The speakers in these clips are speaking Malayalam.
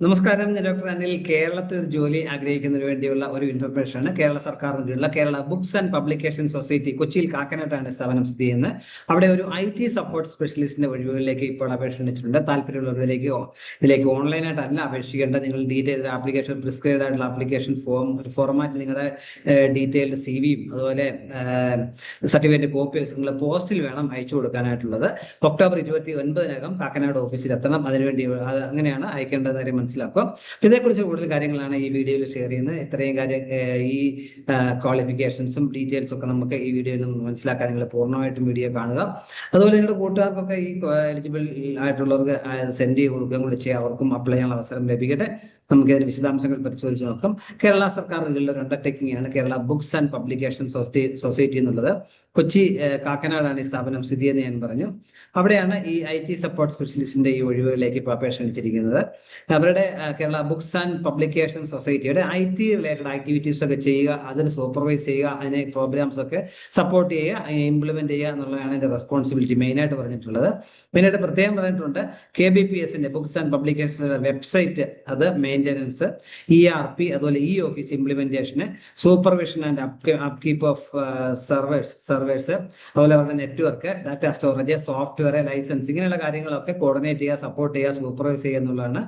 നമസ്കാരം, ഞാൻ ഡോക്ടർ അനിൽ. കേരളത്തിൽ ജോലി ആഗ്രഹിക്കുന്നതിന് വേണ്ടിയുള്ള ഒരു ഇൻഫർമേഷൻ ആണ്. കേരള സർക്കാരിന് കീഴിലുള്ള Kerala books and publication society കൊച്ചിയിൽ കാക്കനാട്ടാണ് സ്ഥാപനം സ്ഥിതി ചെയ്യുന്നത്. അവിടെ ഒരു IT സപ്പോർട്ട് സ്പെഷ്യലിസ്റ്റിന്റെ ഒഴിവുകളിലേക്ക് ഇപ്പോൾ അപേക്ഷ ക്ഷണിച്ചിട്ടുണ്ട്. താല്പര്യമുള്ളവർ ഇതിലേക്ക് ഓൺലൈനായിട്ടല്ല അപേക്ഷിക്കേണ്ടത്. നിങ്ങൾ ഡീറ്റെയിൽ ആപ്ലിക്കേഷൻ പ്രിസ്ക്രൈബ് ആയിട്ടുള്ള ആപ്ലിക്കേഷൻ ഒരു ഫോർമാറ്റ് നിങ്ങളുടെ ഡീറ്റെയിൽഡ് CV-യും അതുപോലെ സർട്ടിഫിക്കറ്റ് കോപ്പീസ് നിങ്ങൾ പോസ്റ്റിൽ വേണം അയച്ചു കൊടുക്കാനായിട്ടുള്ളത്. ഒക്ടോബർ 29-നകം കാക്കനാട് ഓഫീസിൽ എത്തണം. അതിനുവേണ്ടി അങ്ങനെയാണ് അയക്കേണ്ടത് കാര്യം മനസ്സിലാക്കുക. ഇതേക്കുറിച്ച് കൂടുതൽ കാര്യങ്ങളാണ് ഈ വീഡിയോയിൽ ഷെയർ ചെയ്യുന്നത്. ഇത്രയും കാര്യം ഈ ക്വാളിഫിക്കേഷൻസും ഡീറ്റെയിൽസും ഒക്കെ നമുക്ക് ഈ വീഡിയോയിൽ നിന്ന് മനസ്സിലാക്കാൻ നിങ്ങൾ പൂർണ്ണമായിട്ടും വീഡിയോ കാണുക. അതുപോലെ നിങ്ങളുടെ കൂട്ടുകാർക്കൊക്കെ ഈ എലിജിബിൾ ആയിട്ടുള്ളവർക്ക് സെൻഡ് ചെയ്ത് കൊടുക്കുകയും കൂടി ചെയ്യാം. അവർക്കും അപ്ലൈ ചെയ്യാനുള്ള അവസരം ലഭിക്കട്ടെ. നമുക്ക് ഇതിന്റെ വിശദാംശങ്ങൾ പരിശോധിച്ച് നോക്കാം. കേരള സർക്കാരിലുള്ള ഒരു അണ്ടർടേക്കിംഗ് ആണ് Kerala books and publication society എന്നുള്ളത്. കൊച്ചി കാക്കനാടാണ് ഈ സ്ഥാപനം സ്ഥിതി എന്ന് ഞാൻ പറഞ്ഞു. അവിടെയാണ് ഈ IT സപ്പോർട്ട് സ്പെഷ്യലിസ്റ്റിന്റെ ഈ ഒഴിവുകളിലേക്ക് ഇപ്പോൾ അപേക്ഷ ക്ഷണിച്ചിരിക്കുന്നത്. അവരുടെ കേരള ബുക്സ് ആൻഡ് പബ്ലിക്കേഷൻ സൊസൈറ്റിയുടെ IT റിലേറ്റഡ് ആക്ടിവിറ്റീസ് ഒക്കെ ചെയ്യുക, അതിന് സൂപ്പർവൈസ് ചെയ്യുക, അതിനെ പ്രോഗ്രാംസ് ഒക്കെ സപ്പോർട്ട് ചെയ്യുക, ഇംപ്ലിമെന്റ് ചെയ്യുക എന്നുള്ളതാണ് ഇതിന്റെ റെസ്പോൺസിബിലിറ്റി മെയിനായിട്ട് പറഞ്ഞിട്ടുള്ളത്. മെയിനായിട്ട് പ്രത്യേകം പറഞ്ഞിട്ടുണ്ട് KBPS-ന്റെ ബുക്സ് ആൻഡ് പബ്ലിക്കേഷൻസിന്റെ വെബ്സൈറ്റ്, അത് മെയിൻ്റെനൻസ്, ERP, അതുപോലെ ഓഫീസ് ഇംപ്ലിമെന്റേഷന്, supervision and upkeep of servers, അതുപോലെ അവരുടെ network, data storage, software, licence, ഇങ്ങനെയുള്ള കാര്യങ്ങളൊക്കെ കോർഡിനേറ്റ് ചെയ്യുക, സപ്പോർട്ട് ചെയ്യുക, സൂപ്പർവൈസ് ചെയ്യുക എന്നുള്ളതാണ്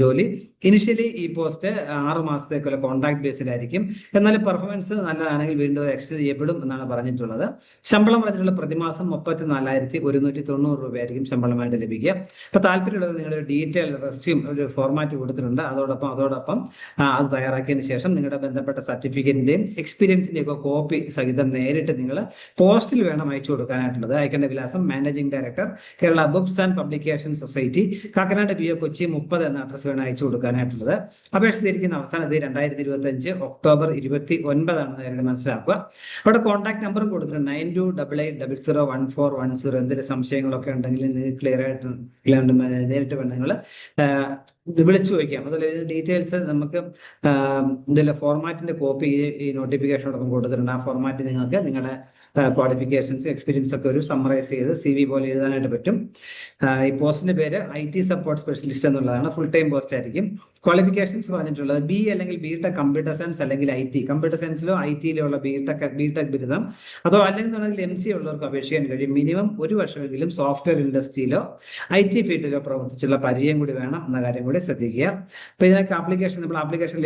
ജോലി. ഇനിഷ്യലി ഈ പോസ്റ്റ് 6 മാസത്തേക്കുള്ള കോൺട്രാക്ട് ബേസിലായിരിക്കും. എന്നാൽ പെർഫോമൻസ് നല്ലതാണെങ്കിൽ വീണ്ടും എക്സ്റ്റെൻഡ് ചെയ്യപ്പെടും എന്നാണ് പറഞ്ഞിട്ടുള്ളത്. ശമ്പളം പറഞ്ഞിട്ടുള്ള പ്രതിമാസം 34,190 രൂപയായിരിക്കും ശമ്പളമായിട്ട് ലഭിക്കുക. അപ്പൊ താല്പര്യമുള്ളത് നിങ്ങളുടെ ഡീറ്റെയിൽ റെസ്യൂം ഒരു ഫോർമാറ്റ് കൊടുത്തിട്ടുണ്ട്. അതോടൊപ്പം അത് തയ്യാറാക്കിയതിന് ശേഷം നിങ്ങളുടെ ബന്ധപ്പെട്ട സർട്ടിഫിക്കറ്റിന്റെയും എക്സ്പീരിയൻസിന്റെയും ഒക്കെ കോപ്പി സഹിതം നേരിട്ട് നിങ്ങൾ പോസ്റ്റിൽ വേണം അയച്ചു കൊടുക്കാനായിട്ടുള്ളത്. അയക്കേണ്ട വിലാസം managing director, Kerala books and publication society, Kakkanad PO, Kochi 30 എന്ന അഡ്രസ് വേണം അയച്ചു കൊടുക്കാനായിട്ടുള്ളത്. അപേക്ഷ സ്വീകരിക്കുന്ന അവസാന തീയതി 2025 ഒക്ടോബർ 29 നേരിട്ട് മനസ്സിലാക്കുക. അവിടെ കോൺടാക്ട് നമ്പറും കൊടുത്തിട്ടുണ്ട് 9288001410. എന്തെങ്കിലും സംശയങ്ങളൊക്കെ ഉണ്ടെങ്കിൽ നിങ്ങൾക്ക് ക്ലിയർ ആയിട്ട് നേരിട്ട് വേണം നിങ്ങൾ വിളിച്ചു ചോദിക്കാം. അതുപോലെ ഡീറ്റെയിൽസ് നമുക്ക് ഇതിലെ ഫോർമാറ്റിന്റെ കോപ്പി ഈ നോട്ടിഫിക്കേഷനോടൊപ്പം കൊടുത്തിട്ടുണ്ട്. ആ ഫോർമാറ്റ് നിങ്ങൾക്ക് നിങ്ങളുടെ ക്വാളിഫിക്കേഷൻസും എക്സ്പീരിയൻസ് ഒക്കെ ഒരു സമ്മറൈസ് ചെയ്ത് CV പോലെ എഴുതാനായിട്ട് പറ്റും. ഈ പോസ്റ്റിന്റെ പേര് IT സപ്പോർട്ട് സ്പെഷ്യലിസ്റ്റ് എന്നുള്ളതാണ്. ഫുൾ ടൈം പോസ്റ്റ് ആയിരിക്കും. ക്വാളിഫിക്കേഷൻസ് പറഞ്ഞിട്ടുള്ളത് BE അല്ലെങ്കിൽ BTech കമ്പ്യൂട്ടർ സയൻസ് അല്ലെങ്കിൽ IT, കമ്പ്യൂട്ടർ സയൻസിലോ IT-ലോ ഉള്ള BTech ബിരുദം, അതോ അല്ലെങ്കിൽ MCA ഉള്ളവർക്ക് അപേക്ഷിക്കാൻ കഴിയും. മിനിമം 1 വർഷമെങ്കിലും സോഫ്റ്റ്വെയർ ഇൻഡസ്ട്രിയിലോ IT ഫീൽഡിലോ പ്രവർത്തിച്ചുള്ള പരിചയം കൂടി വേണം എന്ന കാര്യം കൂടി ശ്രദ്ധിക്കുക. അപ്പൊ ഇതിനൊക്കെ ആപ്ലിക്കേഷൻ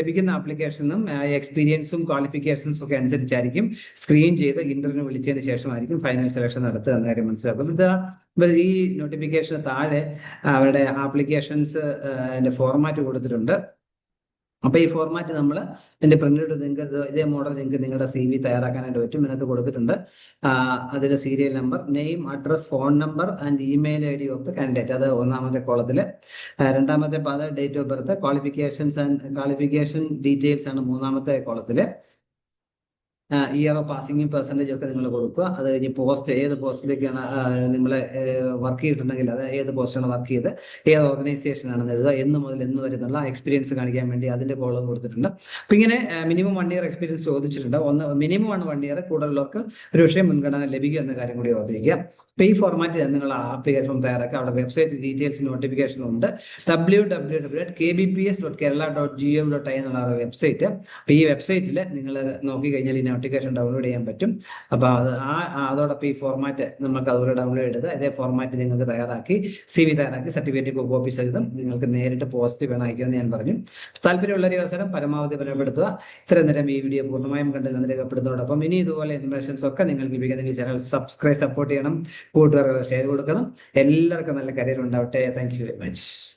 ലഭിക്കുന്ന ആപ്ലിക്കേഷനും എക്സ്പീരിയൻസും ക്വാളിഫിക്കേഷൻസും ഒക്കെ അനുസരിച്ചായിരിക്കും സ്ക്രീൻ ചെയ്ത് ഇന്റർവ്യൂ വിളിച്ചതിന് ശേഷമായിരിക്കും ഫൈനൽ സെലക്ഷൻ നടത്തുക എന്ന കാര്യം മനസ്സിലാക്കും. ഈ നോട്ടിഫിക്കേഷന് താഴെ അവരുടെ ആപ്ലിക്കേഷൻസ് ഫോർമാറ്റ് കൊടുത്തിട്ടുണ്ട്. അപ്പൊ ഈ ഫോർമാറ്റ് നമ്മൾ ഇതിന്റെ പ്രിന്റ് നിങ്ങൾക്ക് ഇതേ മോഡൽ നിങ്ങൾക്ക് നിങ്ങളുടെ CV തയ്യാറാക്കാനായിട്ട് പറ്റും. ഇതിനകത്ത് കൊടുത്തിട്ടുണ്ട് അതിന്റെ serial number, name, address, phone number and email ID of the candidate, അത് 1ാമത്തെ കോളത്തില്. 2ാമത്തെ date of birth, qualification details ആണ് 3ാമത്തെ കോളത്തില്. ഇയർ ഓഫ് പാസിംഗ് പെർസെൻറ്റേജ് ഒക്കെ നിങ്ങൾ കൊടുക്കുക. അത് കഴിഞ്ഞ് ഏത് പോസ്റ്റിലേക്കാണ് നിങ്ങൾ വർക്ക് ചെയ്തിട്ടുണ്ടെങ്കിൽ അത് ഏത് പോസ്റ്റാണ് വർക്ക് ചെയ്ത് ഏത് ഓർഗനൈസേഷൻ ആണെന്ന് എഴുതുക. എന്ന് മുതൽ എന്ന് വരെ എന്നുള്ള എക്സ്പീരിയൻസ് കാണിക്കാൻ വേണ്ടി അതിന്റെ കോളം കൊടുത്തിട്ടുണ്ട്. അപ്പൊ ഇങ്ങനെ മിനിമം 1 ഇയർ എക്സ്പീരിയൻസ് ചോദിച്ചിട്ടുണ്ട്. മിനിമം ആണ് 1 ഇയർ, കൂടുതലുള്ളവർക്ക് ഒരു വിഷയം മുൻഗണന ലഭിക്കും എന്ന കാര്യം കൂടി ഓർമ്മിക്കുക. അപ്പൊ ഈ ഫോർമാറ്റിൽ നിങ്ങൾ ആപ്ലിക്കേഷൻ തയ്യാറാക്കുക. അവിടെ വെബ്സൈറ്റ് ഡീറ്റെയിൽസ് നോട്ടിഫിക്കേഷൻ ഉണ്ട്. www.kbps.kerala.gov.in എന്നുള്ള വെബ്സൈറ്റ്. അപ്പൊ ഈ വെബ്സൈറ്റിൽ നിങ്ങൾ നോക്കി കഴിഞ്ഞാൽ നോട്ടിഫിക്കേഷൻ ഡൗൺലോഡ് ചെയ്യാൻ പറ്റും. അപ്പൊ അതോടൊപ്പം ഈ ഫോർമാറ്റ് നമുക്ക് അതുപോലെ ഡൗൺലോഡ് ചെയ്ത് ഇതേ ഫോർമാറ്റ് നിങ്ങൾക്ക് തയ്യാറാക്കി CV തയ്യാറാക്കി സർട്ടിഫിക്കറ്റ് കോപ്പി സഹിതം നിങ്ങൾക്ക് നേരിട്ട് പോസ്റ്റ് വേണം അയക്കുമെന്ന് ഞാൻ പറഞ്ഞു. താല്പര്യമുള്ള ഒരു അവസരം പരമാവധി ഫലപ്പെടുത്തുക. ഇത്രയും നേരം ഈ വീഡിയോ പൂർണ്ണമായും കണ്ട് നന്ദി രേഖപ്പെടുത്തുന്നതോടൊപ്പം ഇനി ഇതുപോലെ ഇൻഫർമേഷൻസ് ഒക്കെ നിങ്ങൾക്ക് ലഭിക്കുന്നെങ്കിൽ ചാനൽ സപ്പോർട്ട് ചെയ്യണം, കൂട്ടുകാർക്ക് ഷെയർ കൊടുക്കണം. എല്ലാവർക്കും നല്ല കരിയർ ഉണ്ടാവട്ടെ. Thank you very much.